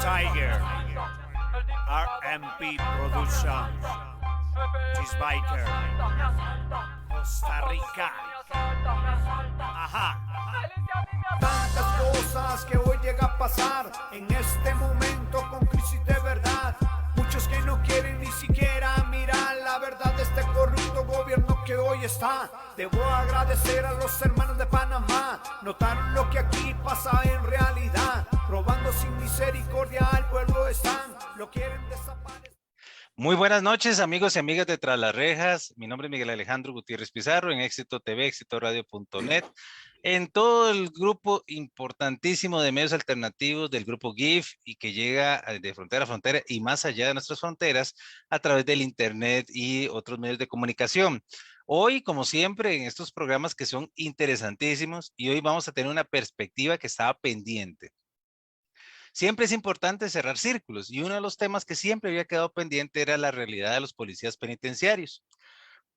Tiger, RMP Productions, Cheesebiker, Costa Rica. Ajá. Tantas cosas que hoy llega a pasar en este momento con crisis de verdad. Muchos que no quieren ni siquiera mirar la verdad de este corrupto gobierno que hoy está. Debo agradecer a los hermanos de Panamá. Notaron lo que aquí pasa en realidad. Robando sin misericordia al pueblo están. Lo quieren desaparecer. Muy buenas noches, amigos y amigas de Tras las Rejas. Mi nombre es Miguel Alejandro Gutiérrez Pizarro, en Éxito TV, éxitoradio.net, en todo el grupo importantísimo de medios alternativos del grupo GIF y que llega de frontera a frontera y más allá de nuestras fronteras a través del internet y otros medios de comunicación. Hoy, como siempre, en estos programas que son interesantísimos, y hoy vamos a tener una perspectiva que estaba pendiente. Siempre es importante cerrar círculos y uno de los temas que siempre había quedado pendiente era la realidad de los policías penitenciarios.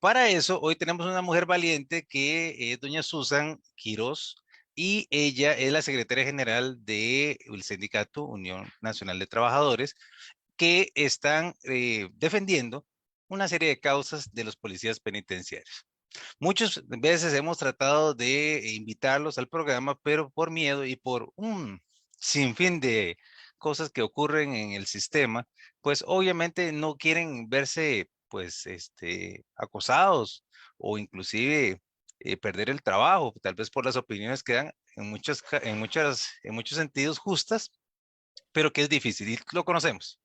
Para eso, hoy tenemos una mujer valiente que es doña Susan Quiroz y ella es la secretaria general del sindicato Unión Nacional de Trabajadores que están defendiendo una serie de causas de los policías penitenciarios. Muchas veces hemos tratado de invitarlos al programa, pero por miedo y por un sinfín de cosas que ocurren en el sistema, pues obviamente no quieren verse pues acosados o inclusive perder el trabajo, tal vez por las opiniones que dan en muchos sentidos justas, pero que es difícil y lo conocemos.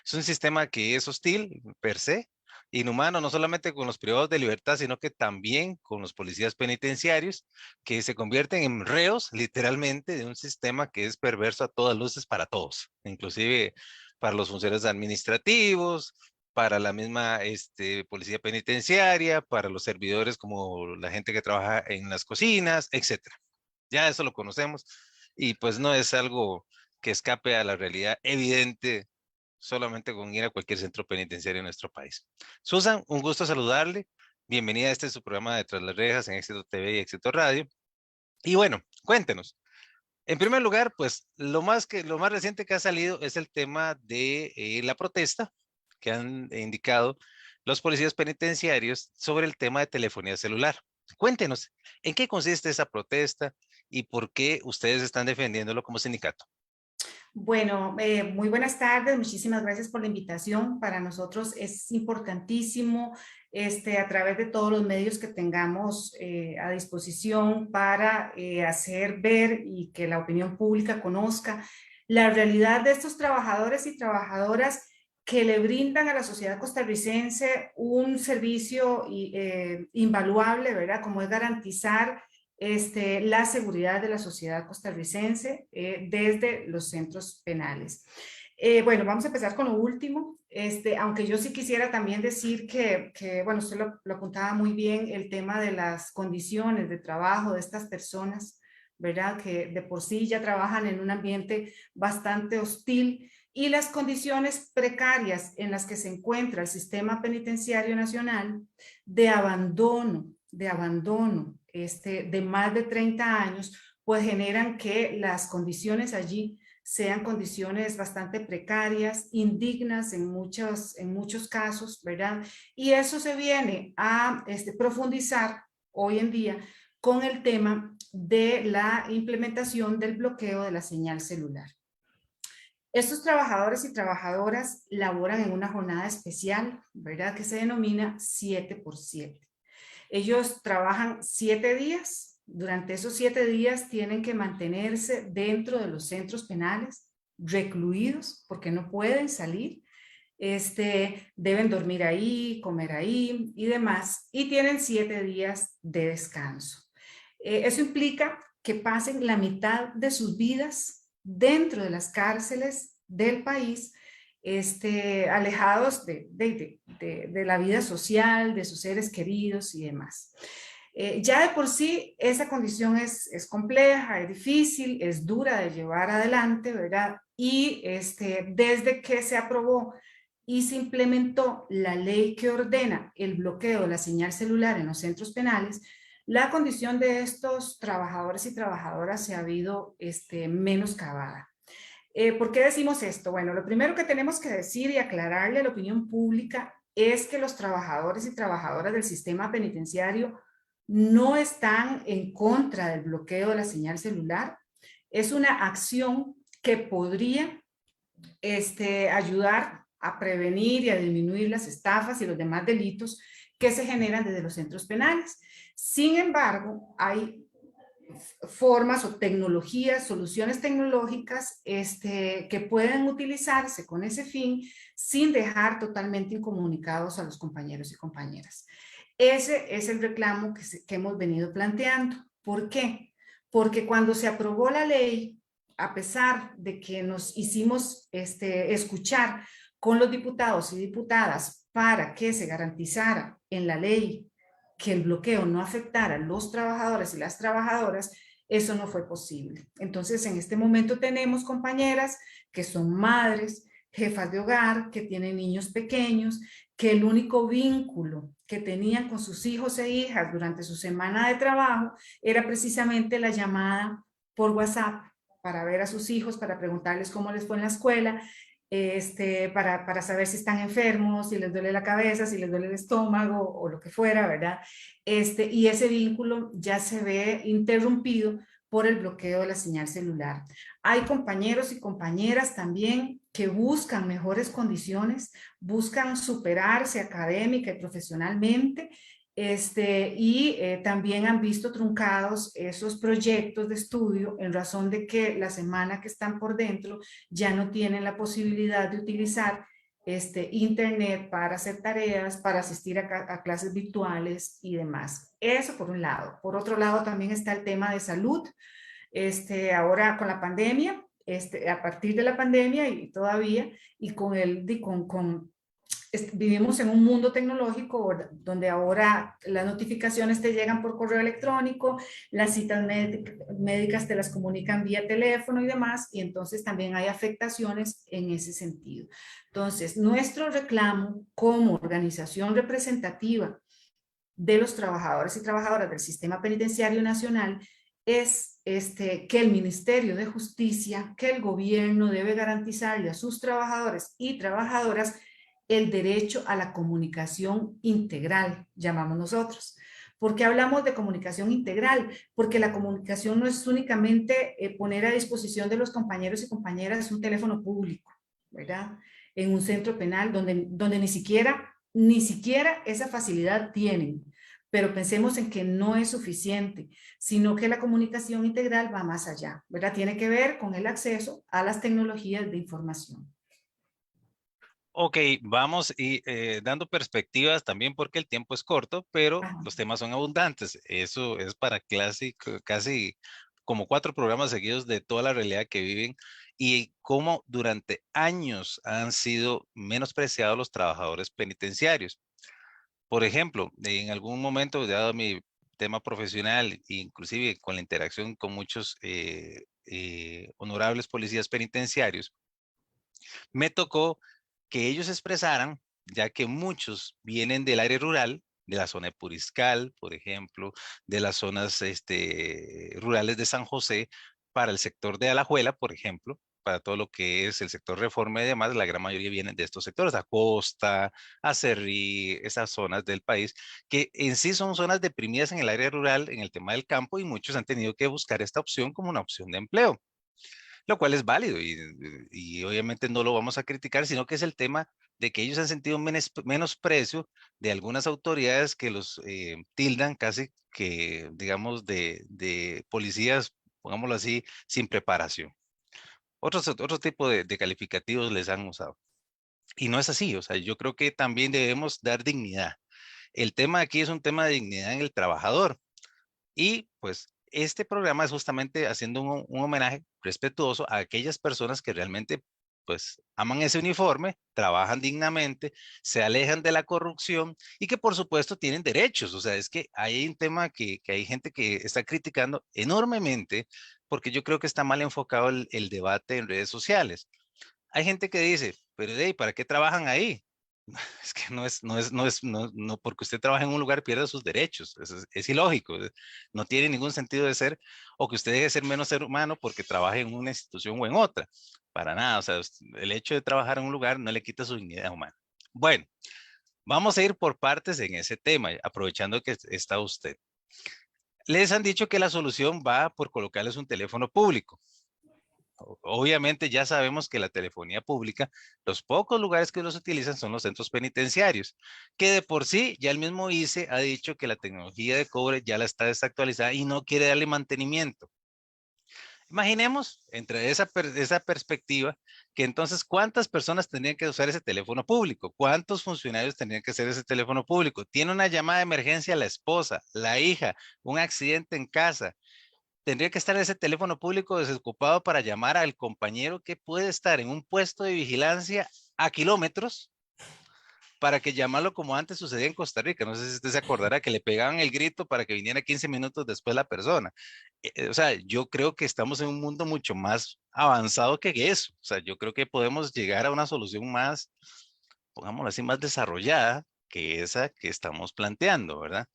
Es un sistema que es hostil per se, inhumano, no solamente con los privados de libertad, sino que también con los policías penitenciarios, que se convierten en reos, literalmente, de un sistema que es perverso a todas luces para todos, inclusive para los funcionarios administrativos, para la misma policía penitenciaria, para los servidores como la gente que trabaja en las cocinas, etcétera. Ya eso lo conocemos y pues no es algo que escape a la realidad evidente solamente con ir a cualquier centro penitenciario en nuestro país. Susan, un gusto saludarle. Bienvenida a este su programa de Tras las Rejas en Éxito TV y Éxito Radio. Y bueno, cuéntenos. En primer lugar, pues lo más reciente que ha salido es el tema de la protesta que han indicado los policías penitenciarios sobre el tema de telefonía celular. Cuéntenos, ¿en qué consiste esa protesta y por qué ustedes están defendiéndolo como sindicato? Bueno, muy buenas tardes, muchísimas gracias por la invitación. Para nosotros es importantísimo a través de todos los medios que tengamos a disposición para hacer ver y que la opinión pública conozca la realidad de estos trabajadores y trabajadoras que le brindan a la sociedad costarricense un servicio invaluable, ¿verdad? Como es garantizar la seguridad de la sociedad costarricense desde los centros penales. Bueno, vamos a empezar con lo último, aunque yo sí quisiera también decir que bueno, usted lo apuntaba muy bien, el tema de las condiciones de trabajo de estas personas, ¿verdad? Que de por sí ya trabajan en un ambiente bastante hostil y las condiciones precarias en las que se encuentra el sistema penitenciario nacional de abandono de más de 30 años, pues generan que las condiciones allí sean condiciones bastante precarias, indignas en muchos casos, ¿verdad? Y eso se viene a profundizar hoy en día con el tema de la implementación del bloqueo de la señal celular. Estos trabajadores y trabajadoras laboran en una jornada especial, ¿verdad? Que se denomina 7x7. Ellos trabajan 7 días. Durante esos 7 días tienen que mantenerse dentro de los centros penales, recluidos, porque no pueden salir. Deben dormir ahí, comer ahí y demás. Y tienen 7 días de descanso. Eso implica que pasen la mitad de sus vidas dentro de las cárceles del país, alejados de la vida social, de sus seres queridos y demás. Ya de por sí esa condición es compleja, es difícil, es dura de llevar adelante, ¿verdad? Y desde que se aprobó y se implementó la ley que ordena el bloqueo de la señal celular en los centros penales, la condición de estos trabajadores y trabajadoras se ha habido menoscabada. ¿Por qué decimos esto? Bueno, lo primero que tenemos que decir y aclararle a la opinión pública es que los trabajadores y trabajadoras del sistema penitenciario no están en contra del bloqueo de la señal celular. Es una acción que podría ayudar a prevenir y a disminuir las estafas y los demás delitos que se generan desde los centros penales. Sin embargo, hay formas o tecnologías, soluciones tecnológicas que pueden utilizarse con ese fin sin dejar totalmente incomunicados a los compañeros y compañeras. Ese es el reclamo que hemos venido planteando. ¿Por qué? Porque cuando se aprobó la ley, a pesar de que nos hicimos escuchar con los diputados y diputadas para que se garantizara en la ley que el bloqueo no afectara a los trabajadores y las trabajadoras, eso no fue posible. Entonces, en este momento tenemos compañeras que son madres, jefas de hogar, que tienen niños pequeños, que el único vínculo que tenían con sus hijos e hijas durante su semana de trabajo era precisamente la llamada por WhatsApp para ver a sus hijos, para preguntarles cómo les fue en la escuela, para saber si están enfermos, si les duele la cabeza, si les duele el estómago o lo que fuera, ¿verdad? Y ese vínculo ya se ve interrumpido por el bloqueo de la señal celular. Hay compañeros y compañeras también que buscan mejores condiciones, buscan superarse académica y profesionalmente, también han visto truncados esos proyectos de estudio en razón de que la semana que están por dentro ya no tienen la posibilidad de utilizar internet para hacer tareas, para asistir a clases virtuales y demás. Eso por un lado. Por otro lado también está el tema de salud. Ahora con la pandemia, a partir de la pandemia y todavía, y vivimos en un mundo tecnológico donde ahora las notificaciones te llegan por correo electrónico, las citas médicas te las comunican vía teléfono y demás, y entonces también hay afectaciones en ese sentido. Entonces, nuestro reclamo como organización representativa de los trabajadores y trabajadoras del Sistema Penitenciario Nacional es que el Ministerio de Justicia, que el gobierno debe garantizarle a sus trabajadores y trabajadoras el derecho a la comunicación integral, llamamos nosotros. ¿Por qué hablamos de comunicación integral? Porque la comunicación no es únicamente poner a disposición de los compañeros y compañeras un teléfono público, ¿verdad? En un centro penal donde ni siquiera esa facilidad tienen. Pero pensemos en que no es suficiente, sino que la comunicación integral va más allá, ¿verdad? Tiene que ver con el acceso a las tecnologías de información. Ok, vamos y dando perspectivas también porque el tiempo es corto, pero Ajá. los temas son abundantes. Eso es para casi como 4 programas seguidos de toda la realidad que viven y cómo durante años han sido menospreciados los trabajadores penitenciarios. Por ejemplo, en algún momento, dado mi tema profesional, inclusive con la interacción con muchos honorables policías penitenciarios, me tocó que ellos expresaran, ya que muchos vienen del área rural, de la zona de Puriscal, por ejemplo, de las zonas rurales de San José, para el sector de Alajuela, por ejemplo, para todo lo que es el sector Reforma y demás, la gran mayoría vienen de estos sectores, Acosta, Acerrí, esas zonas del país, que en sí son zonas deprimidas en el área rural, en el tema del campo, y muchos han tenido que buscar esta opción como una opción de empleo, lo cual es válido y obviamente no lo vamos a criticar, sino que es el tema de que ellos han sentido un menosprecio de algunas autoridades que los tildan casi que, digamos, de policías, pongámoslo así, sin preparación. Otro tipo de calificativos les han usado. Y no es así, o sea, yo creo que también debemos dar dignidad. El tema aquí es un tema de dignidad en el trabajador. Y pues este programa es justamente haciendo un homenaje respetuoso a aquellas personas que realmente pues aman ese uniforme, trabajan dignamente, se alejan de la corrupción y que por supuesto tienen derechos. O sea, es que hay un tema que hay gente que está criticando enormemente porque yo creo que está mal enfocado el debate en redes sociales. Hay gente que dice, pero hey, ¿para qué trabajan ahí? Es que no, porque usted trabaja en un lugar pierda sus derechos, es ilógico, no tiene ningún sentido de ser, o que usted deje de ser menos ser humano porque trabaje en una institución o en otra. para nada. O sea, el hecho de trabajar en un lugar no le quita su dignidad humana. Bueno, vamos a ir por partes en ese tema, aprovechando que está usted. Les han dicho que la solución va por colocarles un teléfono público. Obviamente ya sabemos que la telefonía pública, los pocos lugares que los utilizan son los centros penitenciarios, que de por sí ya el mismo ICE ha dicho que la tecnología de cobre ya la está desactualizada y no quiere darle mantenimiento. Imaginemos, entre esa perspectiva, que entonces cuántas personas tendrían que usar ese teléfono público, cuántos funcionarios tendrían que hacer ese teléfono público. Tiene una llamada de emergencia a la esposa, la hija, un accidente en casa. Tendría que estar ese teléfono público desocupado para llamar al compañero que puede estar en un puesto de vigilancia a kilómetros para que llamarlo como antes sucedía en Costa Rica. No sé si usted se acordará que le pegaban el grito para que viniera 15 minutos después la persona. O sea, yo creo que estamos en un mundo mucho más avanzado que eso. O sea, yo creo que podemos llegar a una solución más, pongámoslo así, más desarrollada que esa que estamos planteando, ¿verdad?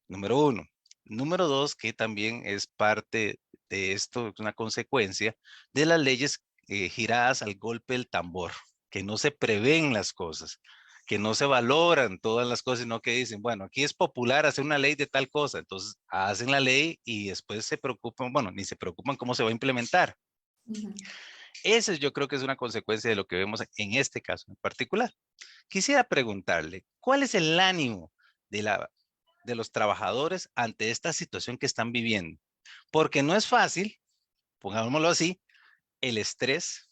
Número uno. Número dos, que también es parte de esto, es una consecuencia de las leyes giradas al golpe del tambor, que no se prevén las cosas, que no se valoran todas las cosas, sino que dicen, bueno, aquí es popular hacer una ley de tal cosa, entonces hacen la ley y después se preocupan, bueno, ni se preocupan cómo se va a implementar. Eso yo creo que es una consecuencia de lo que vemos en este caso en particular. Quisiera preguntarle, ¿cuál es el ánimo de los trabajadores ante esta situación que están viviendo? Porque no es fácil, pongámoslo así, el estrés,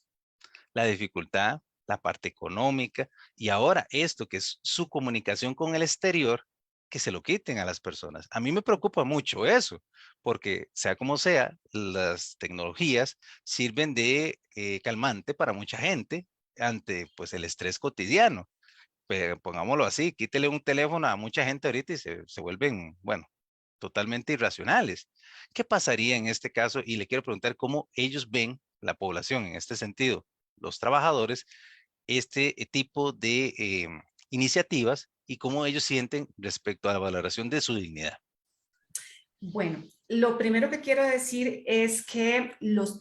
la dificultad, la parte económica y ahora esto que es su comunicación con el exterior, que se lo quiten a las personas. A mí me preocupa mucho eso, porque sea como sea, las tecnologías sirven de calmante para mucha gente ante pues el estrés cotidiano. Pero pongámoslo así, quítele un teléfono a mucha gente ahorita y se vuelven, bueno, totalmente irracionales. ¿Qué pasaría en este caso? Y le quiero preguntar cómo ellos ven la población en este sentido, los trabajadores, este tipo de iniciativas y cómo ellos sienten respecto a la valoración de su dignidad. Bueno, lo primero que quiero decir es que los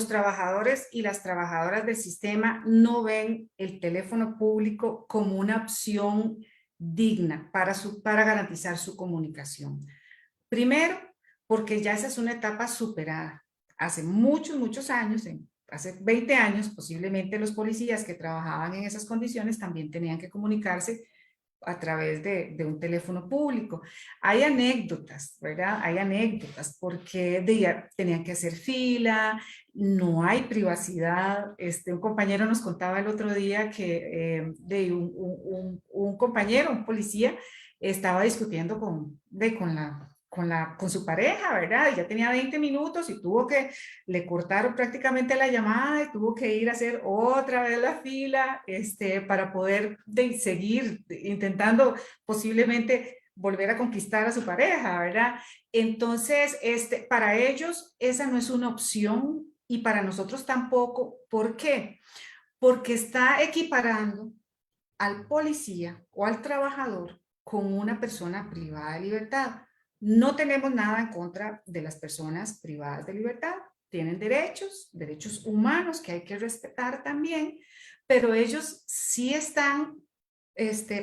trabajadores y las trabajadoras del sistema no ven el teléfono público como una opción digna para garantizar su comunicación. Primero, porque ya esa es una etapa superada. Hace muchos, muchos años, hace 20 años, posiblemente los policías que trabajaban en esas condiciones también tenían que comunicarse a través de un teléfono público. Hay anécdotas, ¿verdad? Hay anécdotas porque tenían que hacer fila, no hay privacidad. Un compañero nos contaba el otro día que un compañero, un policía, estaba discutiendo con su pareja, ¿verdad? Y ya tenía 20 minutos y le cortaron prácticamente la llamada y tuvo que ir a hacer otra vez la fila para poder seguir intentando posiblemente volver a conquistar a su pareja, ¿verdad? Entonces, para ellos esa no es una opción y para nosotros tampoco. ¿Por qué? Porque está equiparando al policía o al trabajador con una persona privada de libertad. No tenemos nada en contra de las personas privadas de libertad. Tienen derechos humanos que hay que respetar también, pero ellos sí están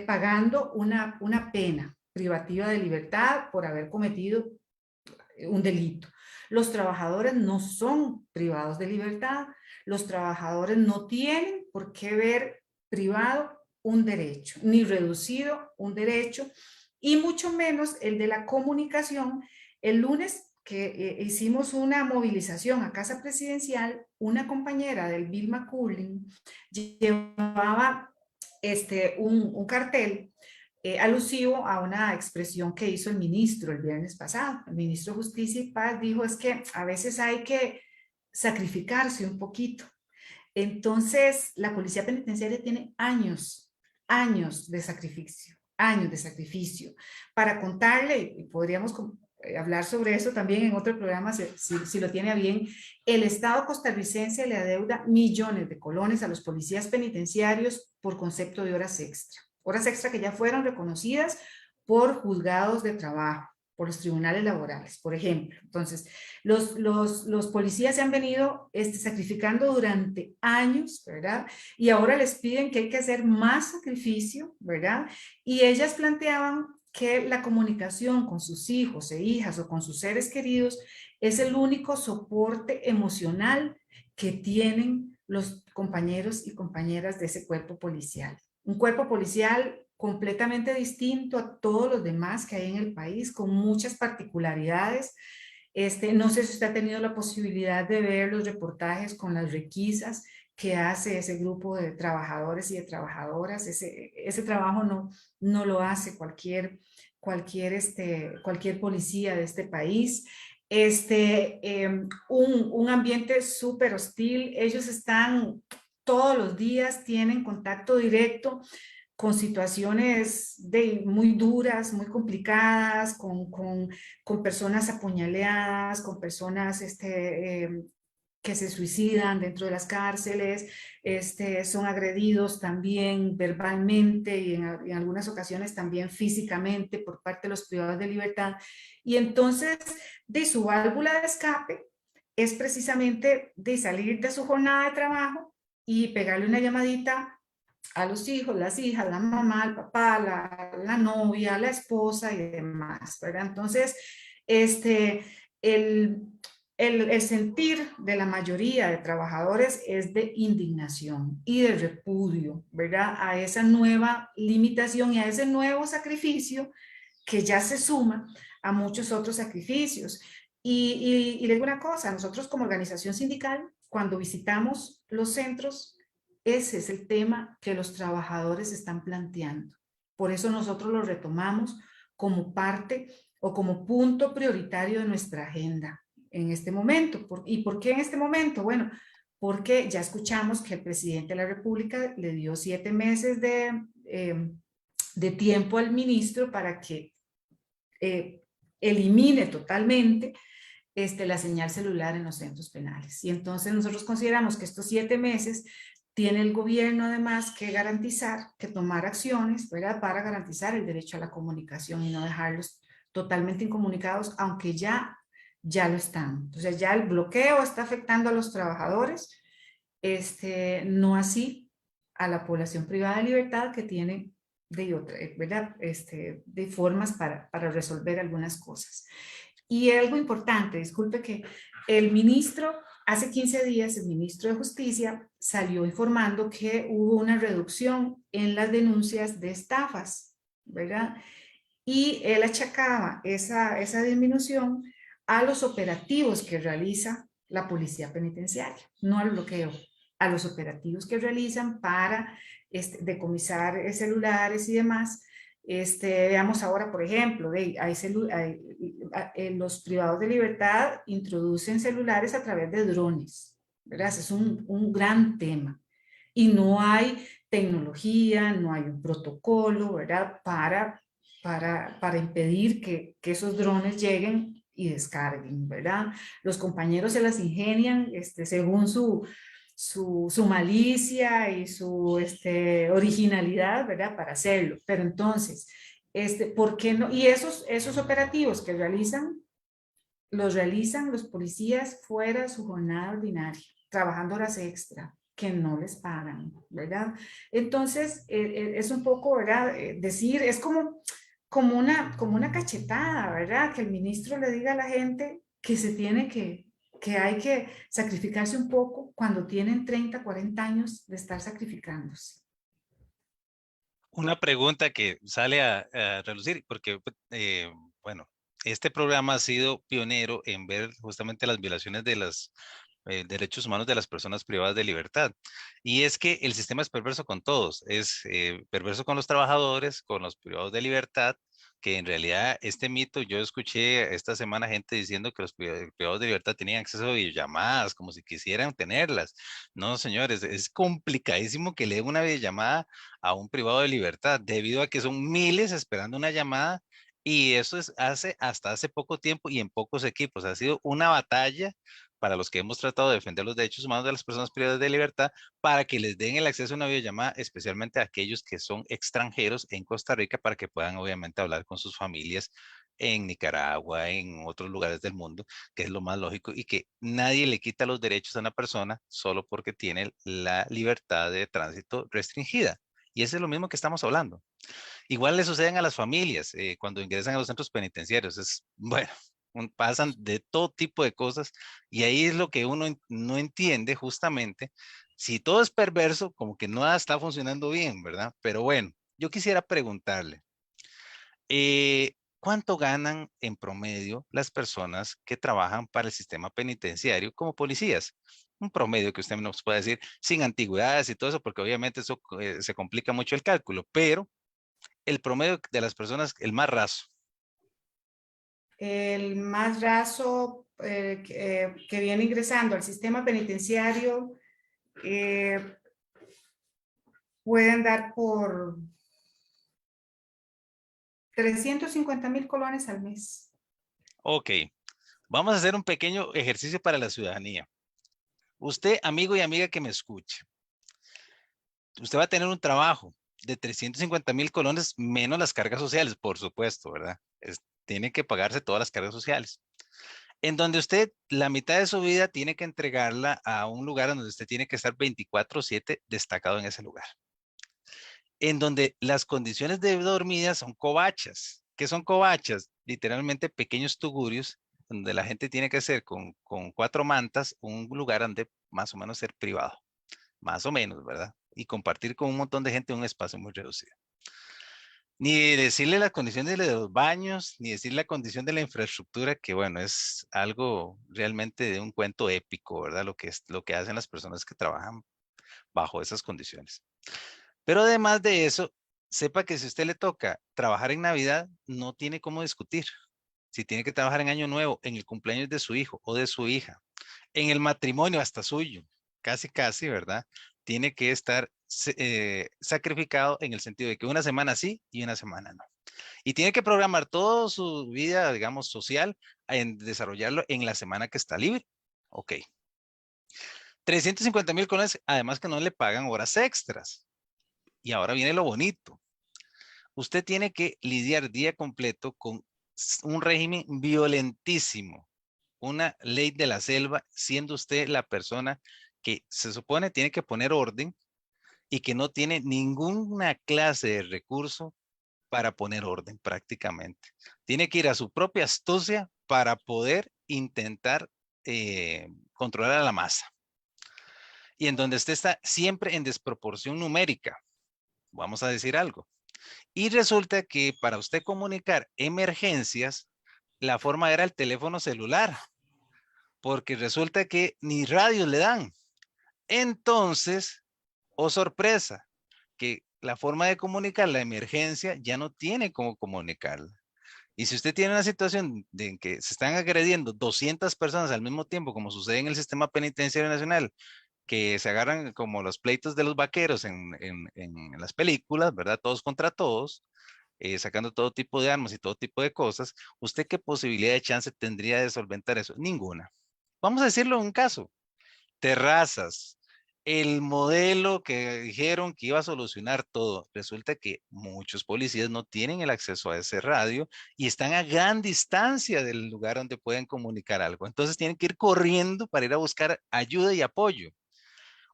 pagando una pena privativa de libertad por haber cometido un delito. Los trabajadores no son privados de libertad. Los trabajadores no tienen por qué ver privado un derecho, ni reducido un derecho, y mucho menos el de la comunicación. El lunes que hicimos una movilización a Casa Presidencial, una compañera del Vilma Cooling llevaba un cartel alusivo a una expresión que hizo el ministro el viernes pasado. El ministro de Justicia y Paz dijo es que a veces hay que sacrificarse un poquito. Entonces, la policía penitenciaria tiene años de sacrificio. Para contarle, y podríamos hablar sobre eso también en otro programa, si lo tiene a bien, el Estado costarricense le adeuda millones de colones a los policías penitenciarios por concepto de horas extra que ya fueron reconocidas por juzgados de trabajo. por los tribunales laborales, por ejemplo. Entonces, los policías se han venido sacrificando durante años, ¿verdad? Y ahora les piden que hay que hacer más sacrificio, ¿verdad? Y ellas planteaban que la comunicación con sus hijos e hijas o con sus seres queridos es el único soporte emocional que tienen los compañeros y compañeras de ese cuerpo policial. Un cuerpo policial completamente distinto a todos los demás que hay en el país, con muchas particularidades. No sé si usted ha tenido la posibilidad de ver los reportajes con las requisas que hace ese grupo de trabajadores y de trabajadoras. Ese trabajo no lo hace cualquier policía de este país. Un ambiente súper hostil. Ellos están todos los días, tienen contacto directo con situaciones muy duras, muy complicadas, con personas apuñaleadas, con personas que se suicidan dentro de las cárceles, son agredidos también verbalmente y en algunas ocasiones también físicamente por parte de los privados de libertad. Y entonces, de su válvula de escape es precisamente de salir de su jornada de trabajo y pegarle una llamadita a los hijos, las hijas, la mamá, el papá, la novia, la esposa y demás, ¿verdad? Entonces, el, el sentir de la mayoría de trabajadores es de indignación y de repudio, ¿verdad? A esa nueva limitación y a ese nuevo sacrificio que ya se suma a muchos otros sacrificios. Y le digo una cosa, nosotros como organización sindical, cuando visitamos los centros, ese es el tema que los trabajadores están planteando. Por eso nosotros lo retomamos como parte o como punto prioritario de nuestra agenda en este momento. ¿Y por qué en este momento? Bueno, porque ya escuchamos que el presidente de la República le dio 7 meses de tiempo al ministro para que elimine totalmente la señal celular en los centros penales. Y entonces nosotros consideramos que estos 7 meses tiene el gobierno además que garantizar, que tomar acciones, ¿verdad? Para garantizar el derecho a la comunicación y no dejarlos totalmente incomunicados, aunque ya lo están. Entonces ya el bloqueo está afectando a los trabajadores, no así a la población privada de libertad que tiene ¿verdad? De formas para resolver algunas cosas. Y algo importante, disculpe que el ministro, hace 15 días, el ministro de Justicia salió informando que hubo una reducción en las denuncias de estafas, ¿verdad? Y él achacaba esa disminución a los operativos que realiza la policía penitenciaria, no al bloqueo, a los operativos que realizan para decomisar celulares y demás. Veamos ahora, por ejemplo, los privados de libertad introducen celulares a través de drones, ¿verdad? Ese es un gran tema. Y no hay tecnología, no hay un protocolo, ¿verdad? Para impedir que esos drones lleguen y descarguen, ¿verdad? Los compañeros se las ingenian según su malicia y su originalidad, ¿verdad? Para hacerlo. Pero entonces, ¿por qué no? Y esos operativos que los realizan los policías fuera de su jornada ordinaria, trabajando horas extra que no les pagan, ¿verdad? Entonces, es un poco, ¿verdad? Decir, es como una cachetada, ¿verdad? Que el ministro le diga a la gente que que hay que sacrificarse un poco cuando tienen 30, 40 años de estar sacrificándose. Una pregunta que sale a relucir, porque, bueno, este programa ha sido pionero en ver justamente las violaciones de los derechos humanos de las personas privadas de libertad. Y es que el sistema es perverso con todos, es perverso con los trabajadores, con los privados de libertad, que en realidad este mito, yo escuché esta semana gente diciendo que los privados de libertad tenían acceso a videollamadas, como si quisieran tenerlas. No, señores, es complicadísimo que le den una videollamada a un privado de libertad, debido a que son miles esperando una llamada, y eso hasta hace poco tiempo y en pocos equipos. Ha sido una batalla para los que hemos tratado de defender los derechos humanos de las personas privadas de libertad, para que les den el acceso a una videollamada, especialmente a aquellos que son extranjeros en Costa Rica, para que puedan obviamente hablar con sus familias en Nicaragua, en otros lugares del mundo, que es lo más lógico, y que nadie le quita los derechos a una persona solo porque tiene la libertad de tránsito restringida. Y eso es lo mismo que estamos hablando. Igual le suceden a las familias cuando ingresan a los centros penitenciarios. Es, bueno, pasan de todo tipo de cosas y ahí es lo que uno no entiende justamente. Si todo es perverso, como que no está funcionando bien, ¿verdad? Pero bueno, yo quisiera preguntarle, ¿cuánto ganan en promedio las personas que trabajan para el sistema penitenciario como policías? Un promedio que usted nos puede decir sin antigüedades y todo eso, porque obviamente eso se complica mucho el cálculo, pero el promedio de las personas, el más raso. El más raso que viene ingresando al sistema penitenciario puede andar por 350,000 colones al mes. Ok, vamos a hacer un pequeño ejercicio para la ciudadanía. Usted, amigo y amiga que me escuche, usted va a tener un trabajo de 350,000 colones menos las cargas sociales, por supuesto, ¿verdad? Tiene que pagarse todas las cargas sociales. En donde usted la mitad de su vida tiene que entregarla a un lugar en donde usted tiene que estar 24/7 destacado en ese lugar. En donde las condiciones de dormida son covachas. ¿Qué son covachas? Literalmente pequeños tugurios donde la gente tiene que hacer con 4 mantas un lugar donde más o menos ser privado, más o menos, ¿verdad? Y compartir con un montón de gente en un espacio muy reducido. Ni decirle las condiciones de los baños, ni decir la condición de la infraestructura, que bueno, es algo realmente de un cuento épico, ¿verdad? Lo que hacen las personas que trabajan bajo esas condiciones. Pero además de eso, sepa que si a usted le toca trabajar en Navidad, no tiene cómo discutir. Si tiene que trabajar en Año Nuevo, en el cumpleaños de su hijo o de su hija, en el matrimonio hasta suyo, casi, ¿verdad? Tiene que estar sacrificado en el sentido de que una semana sí y una semana no. Y tiene que programar toda su vida, digamos, social en desarrollarlo en la semana que está libre. Ok. 350,000 colones, además que no le pagan horas extras. Y ahora viene lo bonito. Usted tiene que lidiar día completo con un régimen violentísimo, una ley de la selva, siendo usted la persona que se supone tiene que poner orden y que no tiene ninguna clase de recurso para poner orden prácticamente. Tiene que ir a su propia astucia para poder intentar controlar a la masa. Y en donde usted está siempre en desproporción numérica, vamos a decir algo. Y resulta que para usted comunicar emergencias, la forma era el teléfono celular, porque resulta que ni radios le dan. Entonces, oh sorpresa, que la forma de comunicar la emergencia ya no tiene cómo comunicarla. Y si usted tiene una situación en que se están agrediendo 200 personas al mismo tiempo, como sucede en el sistema penitenciario nacional, que se agarran como los pleitos de los vaqueros en las películas, ¿verdad? Todos contra todos, sacando todo tipo de armas y todo tipo de cosas, ¿usted qué posibilidad de chance tendría de solventar eso? Ninguna. Vamos a decirlo en un caso. Terrazas, el modelo que dijeron que iba a solucionar todo. Resulta que muchos policías no tienen el acceso a ese radio y están a gran distancia del lugar donde pueden comunicar algo. Entonces tienen que ir corriendo para ir a buscar ayuda y apoyo.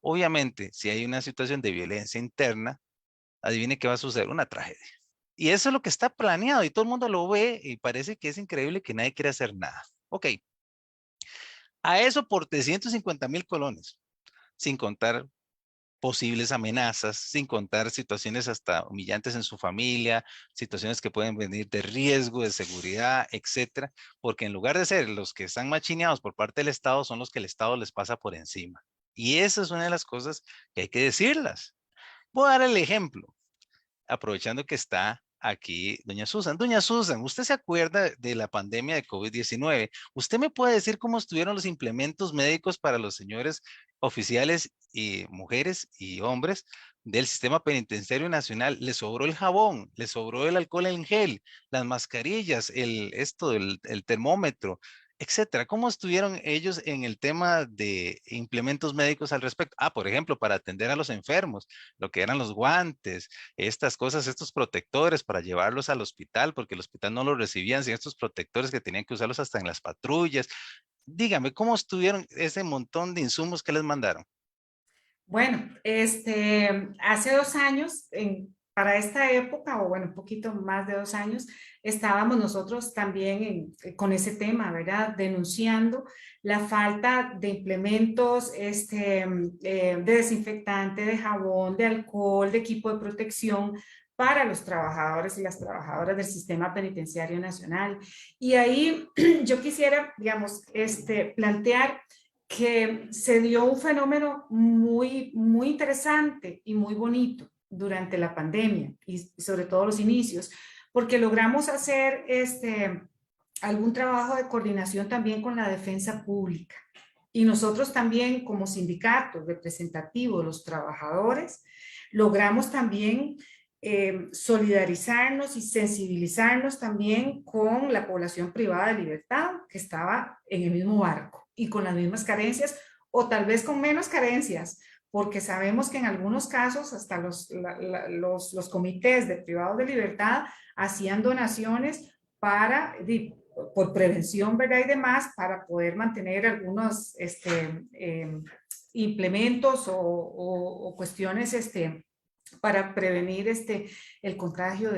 Obviamente, si hay una situación de violencia interna, adivine qué va a suceder, una tragedia. Y eso es lo que está planeado y todo el mundo lo ve y parece que es increíble que nadie quiere hacer nada. Ok, a eso por 350,000 colones, sin contar posibles amenazas, sin contar situaciones hasta humillantes en su familia, situaciones que pueden venir de riesgo, de seguridad, etcétera, porque en lugar de ser los que están machineados por parte del Estado, son los que el Estado les pasa por encima. Y esa es una de las cosas que hay que decirlas. Voy a dar el ejemplo, aprovechando que está aquí doña Susan. Doña Susan, ¿usted se acuerda de la pandemia de COVID-19? ¿Usted me puede decir cómo estuvieron los implementos médicos para los señores oficiales y mujeres y hombres del sistema penitenciario nacional? ¿Le sobró el jabón? ¿Le sobró el alcohol en gel? ¿Las mascarillas? El termómetro? etcétera. ¿Cómo estuvieron ellos en el tema de implementos médicos al respecto? Ah, por ejemplo, para atender a los enfermos, lo que eran los guantes, estas cosas, estos protectores para llevarlos al hospital, porque el hospital no los recibían sin estos protectores que tenían que usarlos hasta en las patrullas. Dígame, ¿cómo estuvieron ese montón de insumos que les mandaron? Bueno, hace 2 años, para esta época, o bueno, un poquito más de 2 años, estábamos nosotros también con ese tema, ¿verdad? Denunciando la falta de implementos, de desinfectante, de jabón, de alcohol, de equipo de protección para los trabajadores y las trabajadoras del sistema penitenciario nacional. Y ahí yo quisiera, digamos, plantear que se dio un fenómeno muy interesante y muy bonito durante la pandemia y sobre todo los inicios, porque logramos hacer algún trabajo de coordinación también con la defensa pública. Y nosotros también como sindicato representativo de los trabajadores, logramos también solidarizarnos y sensibilizarnos también con la población privada de libertad que estaba en el mismo barco y con las mismas carencias o tal vez con menos carencias, porque sabemos que en algunos casos hasta los comités de privados de libertad hacían donaciones para, por prevención, ¿verdad? Y demás, para poder mantener algunos implementos o cuestiones para prevenir el contagio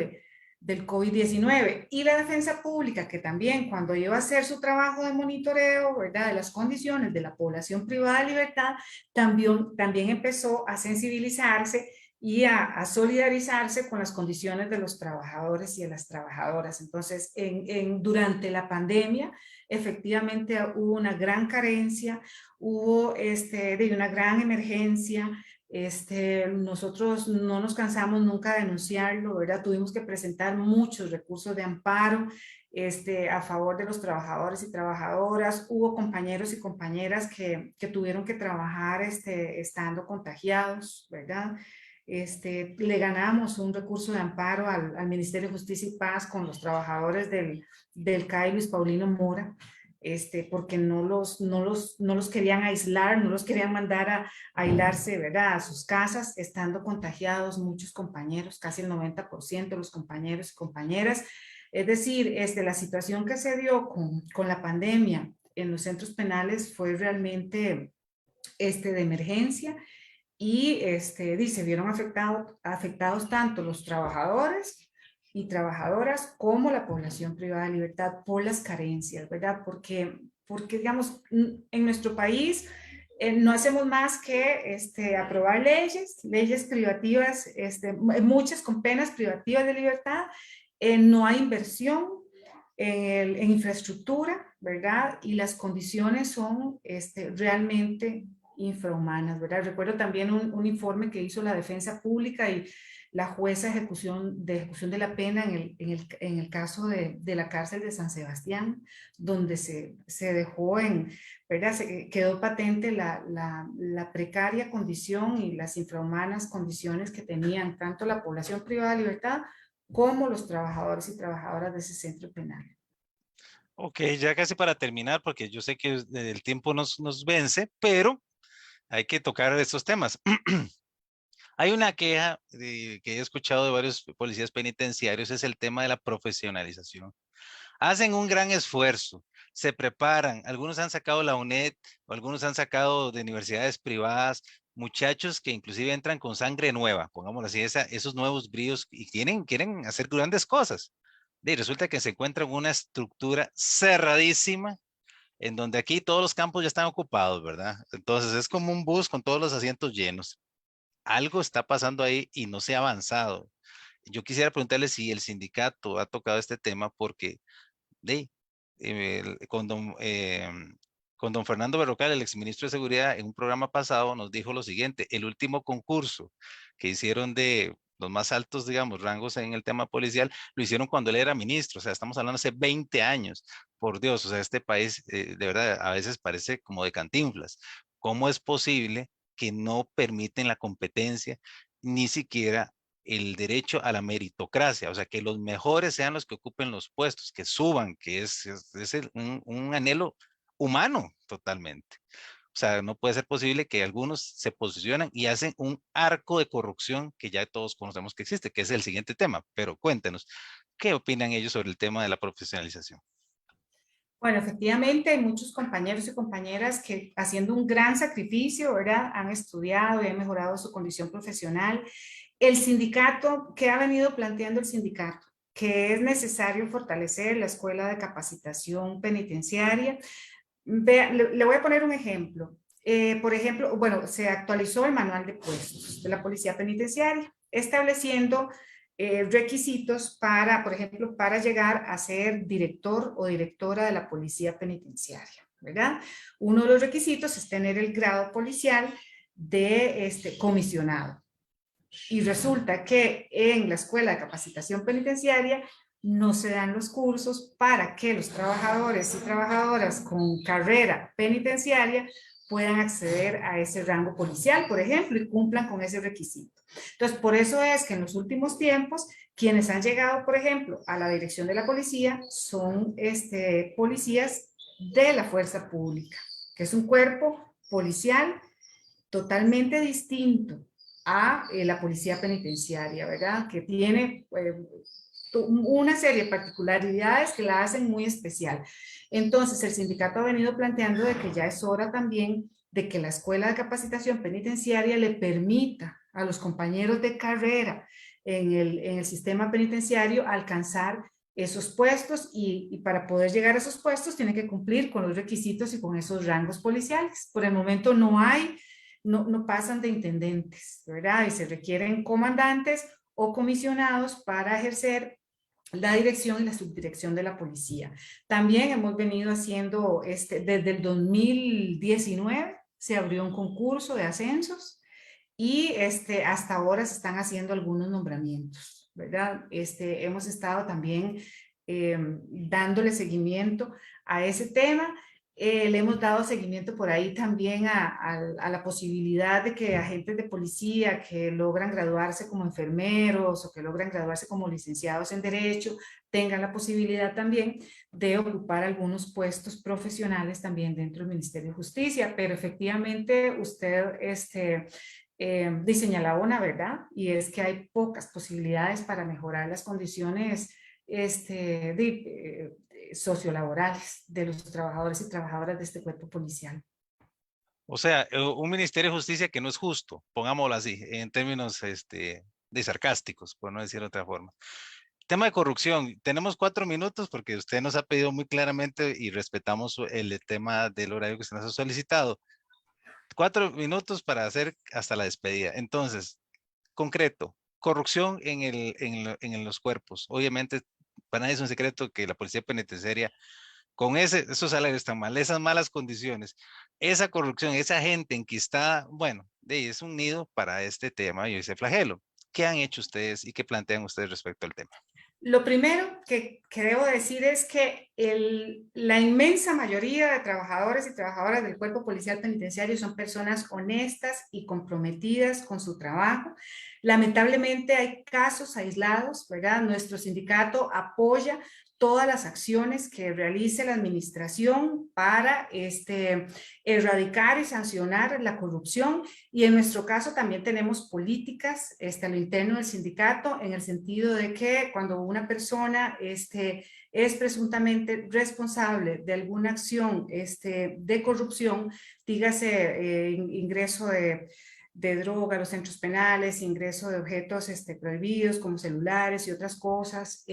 del COVID-19. Y la defensa pública, que también cuando iba a hacer su trabajo de monitoreo, ¿verdad?, de las condiciones de la población privada de libertad, también empezó a sensibilizarse y a solidarizarse con las condiciones de los trabajadores y de las trabajadoras. Entonces, durante la pandemia, efectivamente hubo una gran carencia, hubo de una gran emergencia. Nosotros no nos cansamos nunca de denunciarlo, ¿verdad? Tuvimos que presentar muchos recursos de amparo a favor de los trabajadores y trabajadoras. Hubo compañeros y compañeras que tuvieron que trabajar estando contagiados, ¿verdad? Le ganamos un recurso de amparo al Ministerio de Justicia y Paz con los trabajadores del CAI Luis Paulino Mora, porque no los querían aislar, no los querían mandar a aislarse, ¿verdad?, a sus casas, estando contagiados muchos compañeros, casi el 90% de los compañeros y compañeras. Es decir, la situación que se dio con la pandemia en los centros penales fue realmente de emergencia y se vieron afectados tanto los trabajadores y trabajadoras como la población privada de libertad por las carencias, ¿verdad? Porque digamos, en nuestro país no hacemos más que aprobar leyes privativas, muchas con penas privativas de libertad. No hay inversión en infraestructura, ¿verdad? Y las condiciones son realmente infrahumanas, ¿verdad? Recuerdo también un informe que hizo la defensa pública y la jueza de ejecución de la pena en el caso de la cárcel de San Sebastián, donde se dejó ¿verdad? Quedó patente la precaria condición y las infrahumanas condiciones que tenían tanto la población privada de libertad como los trabajadores y trabajadoras de ese centro penal. Ok, ya casi para terminar, porque yo sé que el tiempo nos vence, pero hay que tocar estos temas. Hay una queja que he escuchado de varios policías penitenciarios, es el tema de la profesionalización. Hacen un gran esfuerzo, se preparan, algunos han sacado la UNED, o algunos han sacado de universidades privadas, muchachos que inclusive entran con sangre nueva, pongámoslo así, esos nuevos bríos y quieren hacer grandes cosas. Y resulta que se encuentran una estructura cerradísima, en donde aquí todos los campos ya están ocupados, ¿verdad? Entonces es como un bus con todos los asientos llenos. Algo está pasando ahí y no se ha avanzado. Yo quisiera preguntarle si el sindicato ha tocado este tema porque de, con don Fernando Berrocal, el exministro de Seguridad, en un programa pasado nos dijo lo siguiente: el último concurso que hicieron de los más altos, digamos, rangos en el tema policial, lo hicieron cuando él era ministro, o sea, estamos hablando hace 20 años, por Dios, o sea, este país de verdad a veces parece como de Cantinflas. ¿Cómo es posible que no permiten la competencia, ni siquiera el derecho a la meritocracia, o sea, que los mejores sean los que ocupen los puestos, que suban, que un anhelo humano totalmente. O sea, no puede ser posible que algunos se posicionan y hacen un arco de corrupción que ya todos conocemos que existe, que es el siguiente tema. Pero cuéntenos, ¿qué opinan ellos sobre el tema de la profesionalización? Bueno, efectivamente hay muchos compañeros y compañeras que haciendo un gran sacrificio, ¿verdad? Han estudiado y han mejorado su condición profesional. El sindicato, ¿qué ha venido planteando el sindicato? Que es necesario fortalecer la escuela de capacitación penitenciaria. Le voy a poner un ejemplo. Por ejemplo, bueno, se actualizó el manual de puestos de la policía penitenciaria, estableciendo requisitos para, por ejemplo, para llegar a ser director o directora de la policía penitenciaria, ¿verdad? Uno de los requisitos es tener el grado policial de comisionado. Y resulta que en la Escuela de Capacitación Penitenciaria no se dan los cursos para que los trabajadores y trabajadoras con carrera penitenciaria puedan acceder a ese rango policial, por ejemplo, y cumplan con ese requisito. Entonces, por eso es que en los últimos tiempos, quienes han llegado, por ejemplo, a la dirección de la policía son policías de la fuerza pública, que es un cuerpo policial totalmente distinto a la policía penitenciaria, ¿verdad? Que tiene una serie de particularidades que la hacen muy especial. Entonces, el sindicato ha venido planteando de que ya es hora también de que la Escuela de Capacitación Penitenciaria le permita a los compañeros de carrera en el sistema penitenciario alcanzar esos puestos y para poder llegar a esos puestos tiene que cumplir con los requisitos y con esos rangos policiales. Por el momento no pasan de intendentes, ¿verdad? Y se requieren comandantes o comisionados para ejercer la dirección y la subdirección de la policía. También hemos venido haciendo, desde el 2019 se abrió un concurso de ascensos y hasta ahora se están haciendo algunos nombramientos, ¿verdad? Hemos estado también dándole seguimiento a ese tema. Le hemos dado seguimiento por ahí también a la posibilidad de que agentes de policía que logran graduarse como enfermeros o que logran graduarse como licenciados en Derecho tengan la posibilidad también de ocupar algunos puestos profesionales también dentro del Ministerio de Justicia. Pero efectivamente usted señalaba una verdad y es que hay pocas posibilidades para mejorar las condiciones sociolaborales de los trabajadores y trabajadoras de este cuerpo policial. O sea, un Ministerio de Justicia que no es justo, pongámoslo así, en términos de sarcásticos, por no decir de otra forma. Tema de corrupción. Tenemos 4 minutos porque usted nos ha pedido muy claramente y respetamos el tema del horario que usted nos ha solicitado. 4 minutos para hacer hasta la despedida. Entonces, concreto, corrupción en los cuerpos. Obviamente, para nadie es un secreto que la policía penitenciaria, con esos salarios tan mal, esas malas condiciones, esa corrupción, esa gente enquistada, bueno, es un nido para este tema y ese flagelo. ¿Qué han hecho ustedes y qué plantean ustedes respecto al tema? Lo primero que debo decir es que la inmensa mayoría de trabajadores y trabajadoras del cuerpo policial penitenciario son personas honestas y comprometidas con su trabajo. Lamentablemente hay casos aislados, ¿verdad? Nuestro sindicato apoya todas las acciones que realice la administración para erradicar y sancionar la corrupción, y en nuestro caso también tenemos políticas a lo interno del sindicato en el sentido de que cuando una persona es presuntamente responsable de alguna acción de corrupción, dígase ingreso de droga a los centros penales, ingreso de objetos prohibidos como celulares y otras cosas,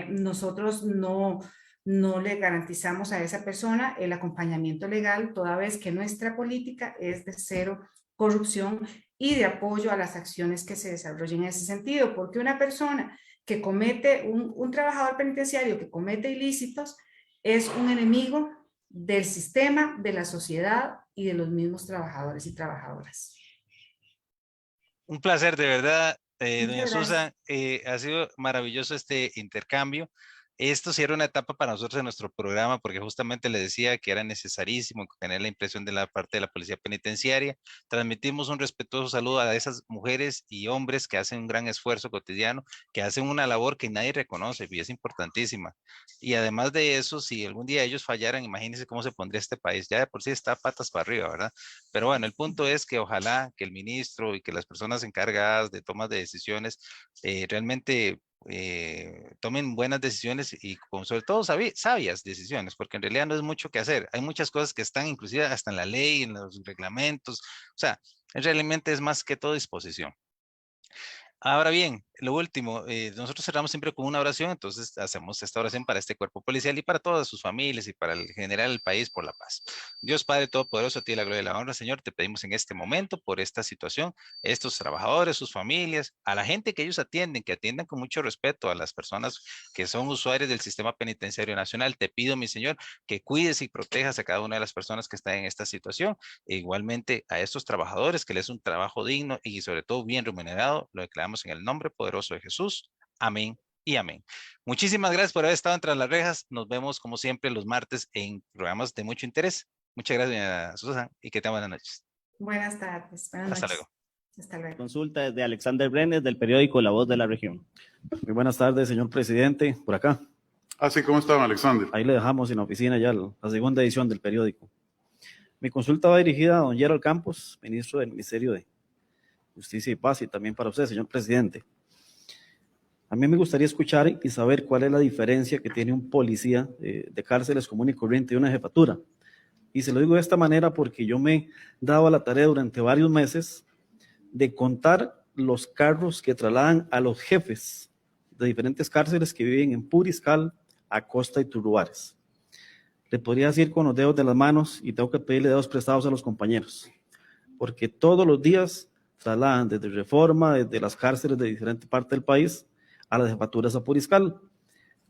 nosotros no le garantizamos a esa persona el acompañamiento legal, toda vez que nuestra política es de cero corrupción y de apoyo a las acciones que se desarrollen en ese sentido, porque una persona que comete, un trabajador penitenciario que comete ilícitos es un enemigo del sistema, de la sociedad y de los mismos trabajadores y trabajadoras. Un placer, de verdad, doña Muchas Susan. gracias. Ha sido maravilloso este intercambio. Esto sí era una etapa para nosotros en nuestro programa, porque justamente le decía que era necesarísimo tener la impresión de la parte de la policía penitenciaria. Transmitimos un respetuoso saludo a esas mujeres y hombres que hacen un gran esfuerzo cotidiano, que hacen una labor que nadie reconoce y es importantísima. Y además de eso, si algún día ellos fallaran, imagínense cómo se pondría este país. Ya de por sí está patas para arriba, ¿verdad? Pero bueno, el punto es que ojalá que el ministro y que las personas encargadas de tomas de decisiones realmente tomen buenas decisiones y sobre todo sabias decisiones, porque en realidad no es mucho que hacer. Hay muchas cosas que están inclusive hasta en la ley, en los reglamentos, o sea, realmente es más que todo disposición. Ahora bien, lo último, nosotros cerramos siempre con una oración, entonces hacemos esta oración para este cuerpo policial y para todas sus familias y para el general del país por la paz. Dios Padre Todopoderoso, a ti la gloria y la honra, Señor, te pedimos en este momento por esta situación, estos trabajadores, sus familias, a la gente que ellos atienden, que atiendan con mucho respeto a las personas que son usuarios del sistema penitenciario nacional. Te pido, mi Señor, que cuides y protejas a cada una de las personas que están en esta situación. E igualmente a estos trabajadores, que les es un trabajo digno y sobre todo bien remunerado, lo declaramos en el nombre poderoso de Jesús. Amén y amén. Muchísimas gracias por haber estado entre las rejas. Nos vemos como siempre los martes en programas de mucho interés. Muchas gracias, Susan, y que tengan buenas noches. Buenas tardes. Buenas Hasta noches. luego. Hasta luego. Consulta desde Alexander Brenes del periódico La Voz de la Región. Muy buenas tardes, señor presidente, por acá. Así como estaba, Alexander. Ahí le dejamos en la oficina ya la segunda edición del periódico. Mi consulta va dirigida a don Gerald Campos, ministro del Ministerio de Justicia y Paz, y también para usted, señor presidente. A mí me gustaría escuchar y saber cuál es la diferencia que tiene un policía de cárceles común y corriente y una jefatura. Y se lo digo de esta manera porque yo me he dado a la tarea durante varios meses de contar los carros que trasladan a los jefes de diferentes cárceles que viven en Puriscal, Acosta y Turruares. Le podría decir con los dedos de las manos y tengo que pedirle dedos prestados a los compañeros, porque todos los días trasladan desde Reforma, desde las cárceles de diferente parte del país, a las jefaturas a Puriscal.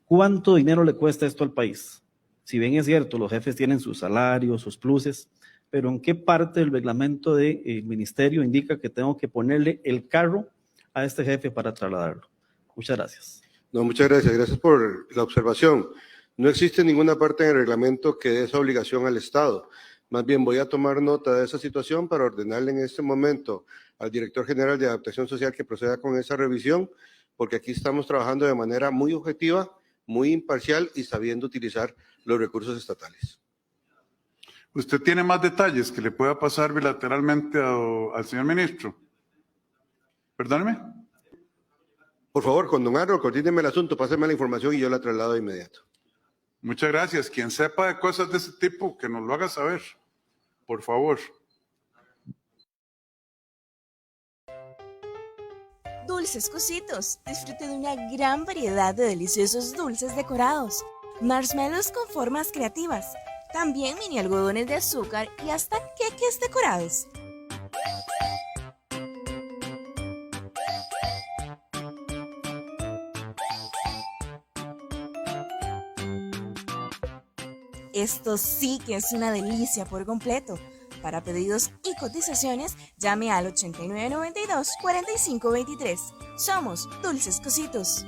¿Cuánto dinero le cuesta esto al país? Si bien es cierto, los jefes tienen sus salarios, sus pluses, pero ¿en qué parte del reglamento del ministerio indica que tengo que ponerle el carro a este jefe para trasladarlo? Muchas gracias. No, muchas gracias. Gracias por la observación. No existe ninguna parte en el reglamento que dé esa obligación al Estado. Más bien voy a tomar nota de esa situación para ordenarle en este momento al director general de Adaptación Social que proceda con esa revisión, porque aquí estamos trabajando de manera muy objetiva, muy imparcial y sabiendo utilizar los recursos estatales. ¿Usted tiene más detalles que le pueda pasar bilateralmente al señor ministro? Perdóneme. Por favor, con don Arnold, coordíneme el asunto, páseme la información y yo la traslado de inmediato. Muchas gracias. Quien sepa de cosas de ese tipo, que nos lo haga saber. Por favor. Dulces Cositos. Disfrute de una gran variedad de deliciosos dulces decorados. Marshmallows con formas creativas. También mini algodones de azúcar y hasta queques decorados. Esto sí que es una delicia por completo. Para pedidos y cotizaciones, llame al 8992-4523. Somos Dulces Cositos.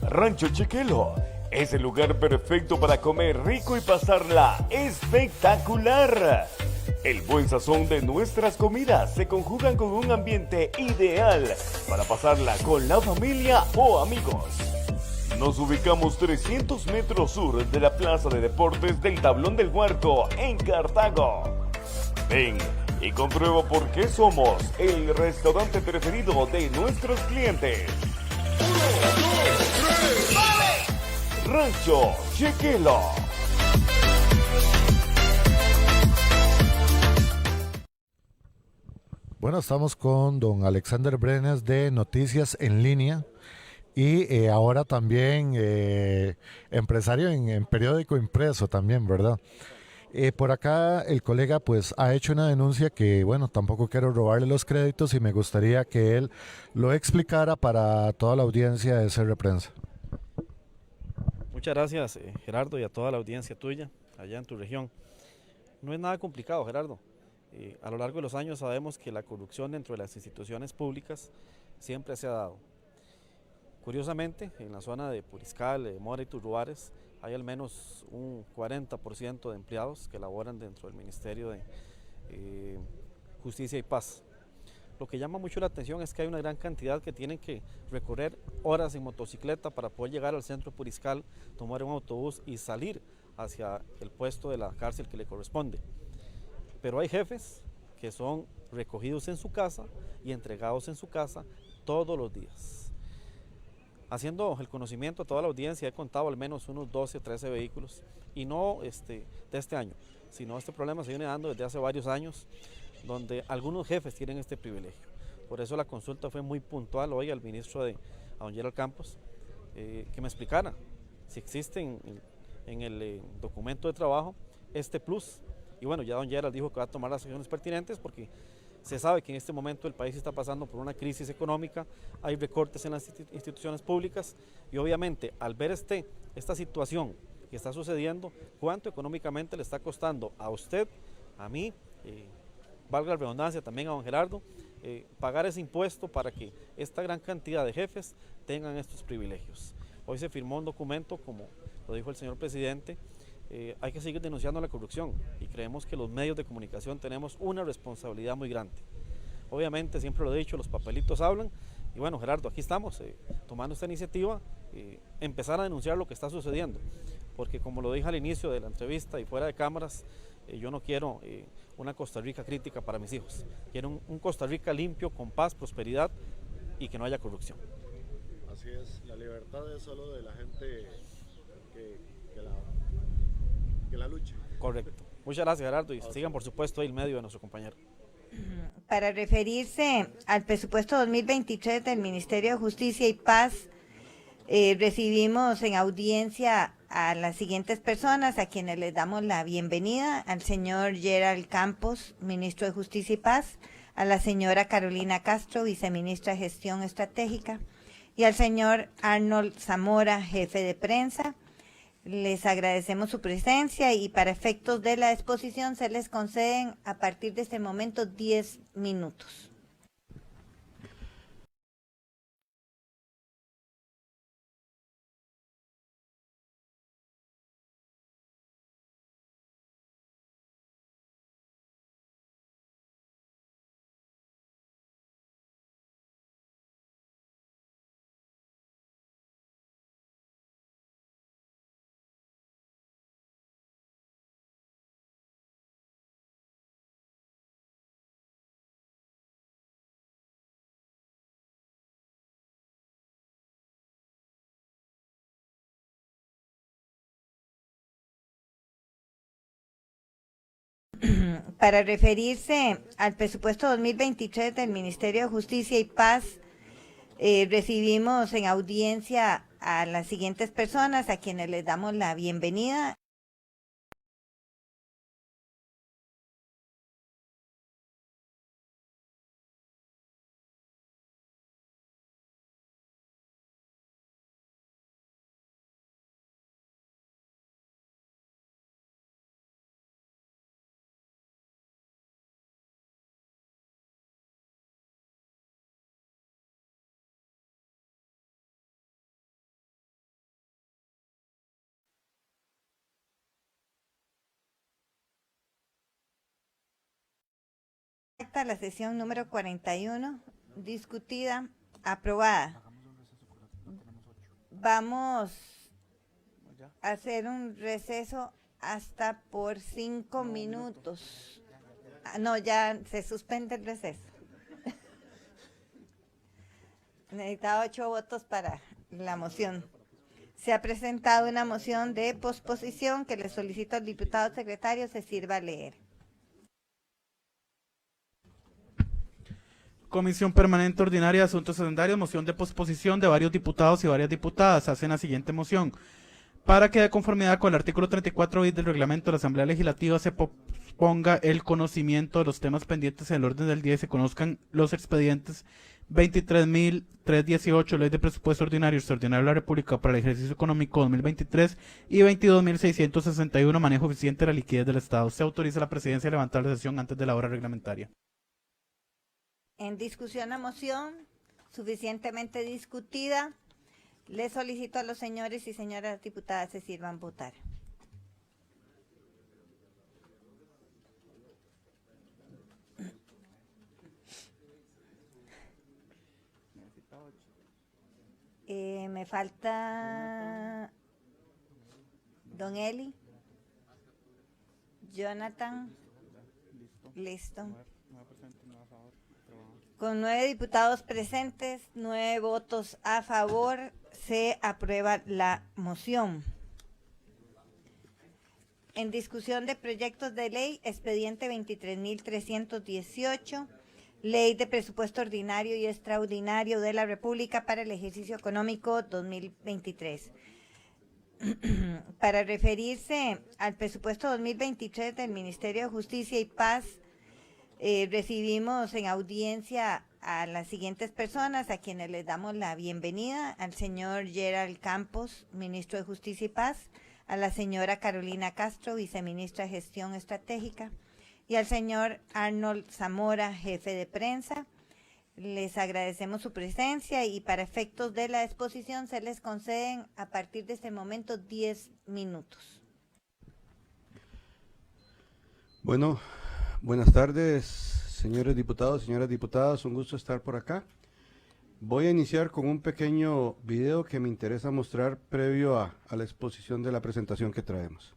Rancho Chequelo es el lugar perfecto para comer rico y pasarla espectacular. El buen sazón de nuestras comidas se conjugan con un ambiente ideal para pasarla con la familia o amigos. Nos ubicamos 300 metros sur de la Plaza de Deportes del Tablón del Huarco en Cartago. Ven y comprueba por qué somos el restaurante preferido de nuestros clientes. 1, 2, 3, Rancho Chequelo. Bueno, estamos con don Alexander Brenes de Noticias en Línea y ahora también empresario en periódico impreso también, ¿verdad? Por acá el colega pues ha hecho una denuncia que, bueno, tampoco quiero robarle los créditos y me gustaría que él lo explicara para toda la audiencia de CR Prensa. Muchas gracias, Gerardo, y a toda la audiencia tuya allá en tu región. No es nada complicado, Gerardo. A lo largo de los años sabemos que la corrupción dentro de las instituciones públicas siempre se ha dado. Curiosamente, en la zona de Puriscal, de Mora y Turruares, hay al menos un 40% de empleados que laboran dentro del Ministerio de Justicia y Paz. Lo que llama mucho la atención es que hay una gran cantidad que tienen que recorrer horas en motocicleta para poder llegar al centro Puriscal, tomar un autobús y salir hacia el puesto de la cárcel que le corresponde. Pero hay jefes que son recogidos en su casa y entregados en su casa todos los días. Haciendo el conocimiento a toda la audiencia, he contado al menos unos 12 o 13 vehículos, y no de este año, sino este problema se viene dando desde hace varios años, donde algunos jefes tienen este privilegio. Por eso la consulta fue muy puntual hoy al ministro a don Gerald Campos, que me explicara si existe en el documento de trabajo este plus. Y bueno, ya don Gerald dijo que va a tomar las acciones pertinentes porque se sabe que en este momento el país está pasando por una crisis económica, hay recortes en las instituciones públicas y obviamente al ver esta situación que está sucediendo, cuánto económicamente le está costando a usted, a mí, valga la redundancia también a don Gerardo, pagar ese impuesto para que esta gran cantidad de jefes tengan estos privilegios. Hoy se firmó un documento, como lo dijo el señor presidente, hay que seguir denunciando la corrupción y creemos que los medios de comunicación tenemos una responsabilidad muy grande. Obviamente, siempre lo he dicho, los papelitos hablan y bueno, Gerardo, aquí estamos tomando esta iniciativa, empezar a denunciar lo que está sucediendo, porque como lo dije al inicio de la entrevista y fuera de cámaras, yo no quiero una Costa Rica crítica para mis hijos, quiero un Costa Rica limpio, con paz, prosperidad y que no haya corrupción. Así es, la libertad es solo de la gente que la lucha. Correcto. Muchas gracias, Gerardo, y sigan por supuesto ahí el medio de nuestro compañero. Para referirse al presupuesto 2023 del Ministerio de Justicia y Paz, recibimos en audiencia a las siguientes personas, a quienes les damos la bienvenida: al señor Gerald Campos, ministro de Justicia y Paz, a la señora Carolina Castro, viceministra de Gestión Estratégica, y al señor Arnold Zamora, jefe de prensa. Les agradecemos su presencia y para efectos de la exposición se les conceden a partir de este momento 10 minutos. Para referirse al presupuesto 2023 del Ministerio de Justicia y Paz, recibimos en audiencia a las siguientes personas, a quienes les damos la bienvenida. La sesión número 41, discutida, aprobada. Vamos a hacer un receso hasta por 5 minutos. No, ya se suspende el receso. Necesitaba 8 votos para la moción. Se ha presentado una moción de posposición que le solicito al diputado secretario se sirva a leer. Comisión Permanente Ordinaria de Asuntos Hacendarios, moción de posposición de varios diputados y varias diputadas. Hacen la siguiente moción: para que de conformidad con el artículo 34 bis del reglamento de la Asamblea Legislativa se posponga el conocimiento de los temas pendientes en el orden del día y se conozcan los expedientes 23.318, Ley de Presupuesto Ordinario y Extraordinario de la República para el ejercicio económico 2023 y 22.661, manejo eficiente de la liquidez del Estado. Se autoriza a la Presidencia a levantar la sesión antes de la hora reglamentaria. En discusión la moción, suficientemente discutida. Le solicito a los señores y señoras diputadas se sirvan votar. Me falta Don Eli, Jonathan, listo. Con 9 diputados presentes, 9 votos a favor, se aprueba la moción. En discusión de proyectos de ley, expediente 23.318, Ley de Presupuesto Ordinario y Extraordinario de la República para el ejercicio económico 2023. Para referirse al presupuesto 2023 del Ministerio de Justicia y Paz, recibimos en audiencia a las siguientes personas, a quienes les damos la bienvenida: al señor Gerald Campos, ministro de Justicia y Paz, a la señora Carolina Castro, viceministra de Gestión Estratégica, y al señor Arnold Zamora, jefe de prensa. Les agradecemos su presencia y para efectos de la exposición se les conceden a partir de este momento 10 minutos. Bueno, buenas tardes, señores diputados, señoras diputadas, un gusto estar por acá. Voy a iniciar con un pequeño video que me interesa mostrar previo a la exposición de la presentación que traemos.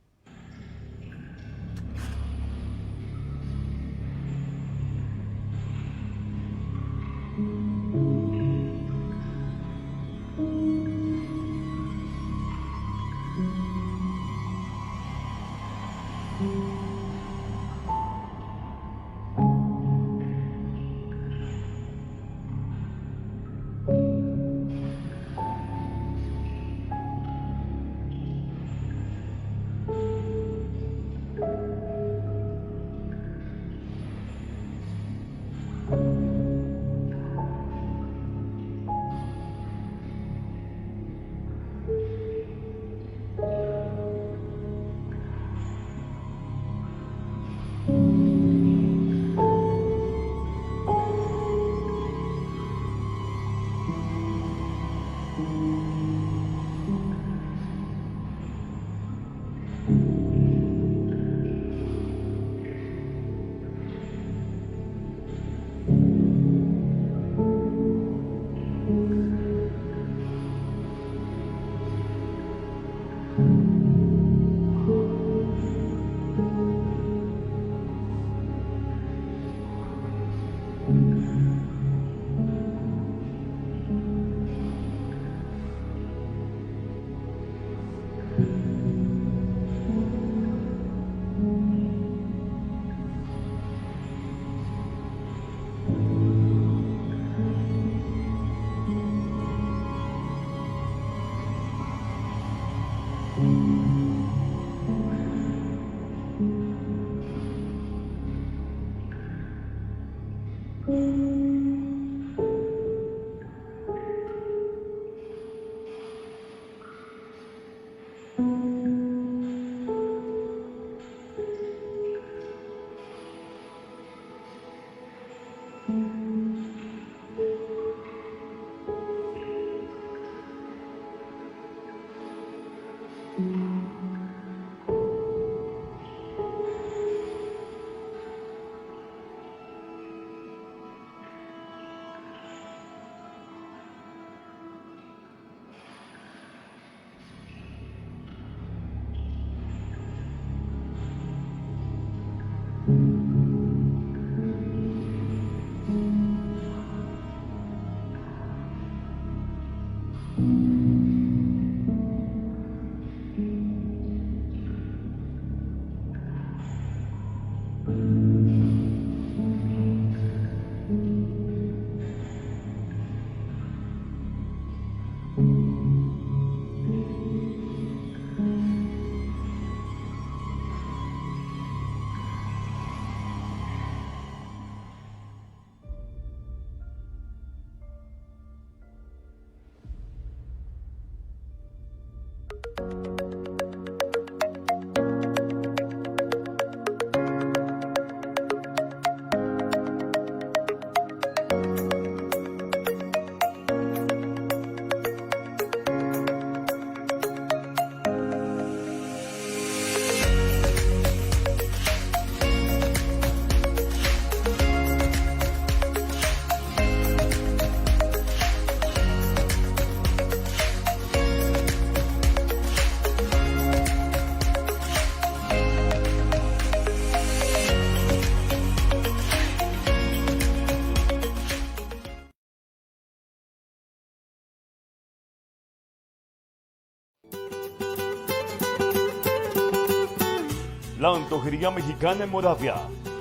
La Antojería Mexicana en Moravia.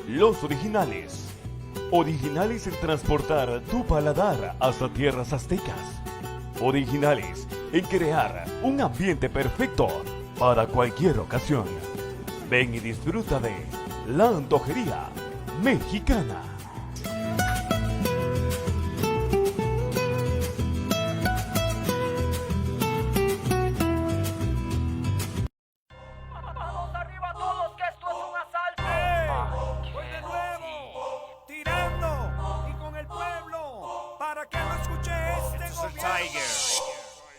Los originales. Originales en transportar tu paladar hasta tierras aztecas. Originales en crear un ambiente perfecto para cualquier ocasión. Ven y disfruta de La Antojería Mexicana. Voy de nuevo, tirando y con el pueblo, para que lo escuche este gobierno.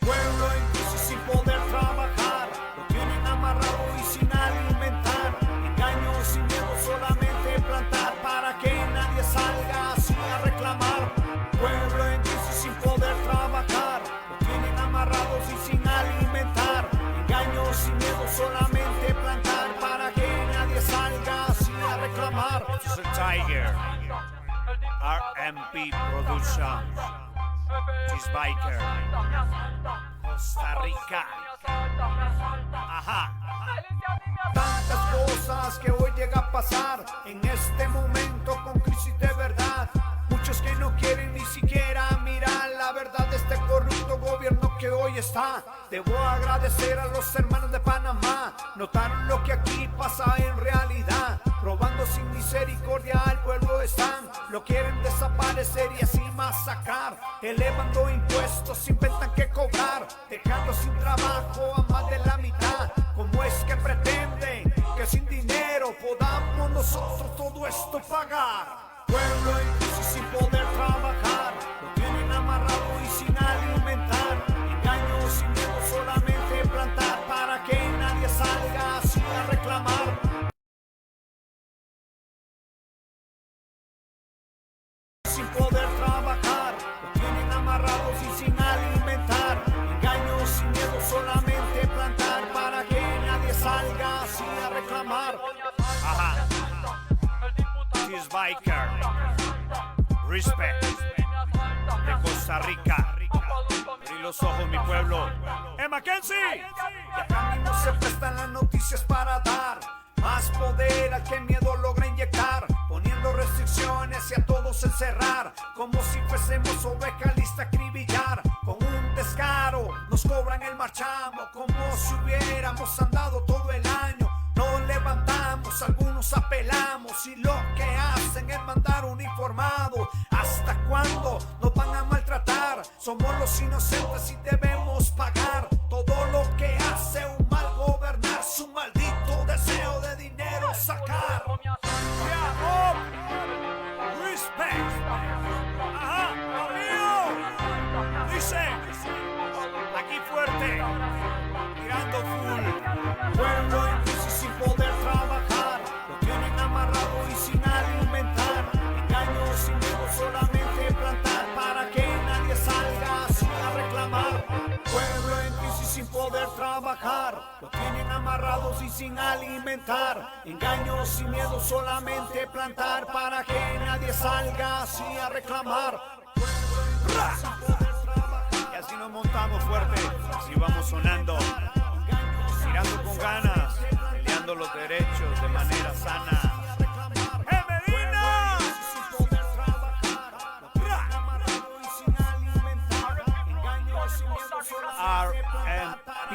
Pueblo en crisis sin poder trabajar, lo tienen amarrado y sin alimentar, engaños y miedo solamente plantar, para que nadie salga así a reclamar. Pueblo en crisis sin poder trabajar, lo tienen amarrados y sin alimentar, engaños y miedo solamente plantar, para que nadie salga así a reclamar. This is a Tiger. RMP Production. Cheese Biker. Costa Rica. Ajá. Tantas cosas que hoy llega a pasar en este momento con crisis de verdad. Muchos que no quieren ni siquiera mirar la verdad de este corrupto gobierno que hoy está. Debo agradecer a los hermanos de Panamá. Notaron lo que aquí pasa en realidad. Robando sin misericordia al pueblo están. Lo quieren desaparecer y así masacrar. Elevando impuestos, inventan que cobrar. Dejando sin trabajo a más de la mitad. ¿Cómo es que pretenden que sin dinero podamos nosotros todo esto pagar? Pueblo en crisis sin poder trabajar, lo tienen amarrado y sin alimentar, engaños y miedo solamente plantar, para que nadie salga así a reclamar. Sin poder trabajar, lo tienen amarrados y sin alimentar, engaños y miedo solamente plantar, para que nadie salga así a reclamar. Ajá. Cheese Biker. Respect. De Costa Rica. Abrí los ojos, mi pueblo. Mackenzie! Ya mismo se prestan las noticias para dar más poder al que miedo logra inyectar, poniendo restricciones y a todos encerrar, como si fuésemos ovejas listas a acribillar. Con un descaro nos cobran el marchamo, como si hubiéramos andado todo el año. Nos levantamos, algunos apelamos y lo que hacen es mandar uniformado. ¿Hasta cuándo nos van a maltratar? Somos los inocentes y debemos pagar todo lo que hace un mal gobernar, su maldito deseo de dinero sacar. Respect. Ajá, amigo. Dice, aquí fuerte, tirando full. Pueblo en crisis sin poder trabajar, lo tienen amarrado y sin alimentar, engaños y miedo solamente plantar, para que nadie salga así a reclamar. Pueblo en crisis sin poder trabajar, lo tienen amarrados y sin alimentar, engaños y miedo solamente plantar, para que nadie salga así a reclamar. Y así nos montamos fuerte, así vamos sonando, tirando con ganas, peleando los derechos de manera sana. Medina! RMP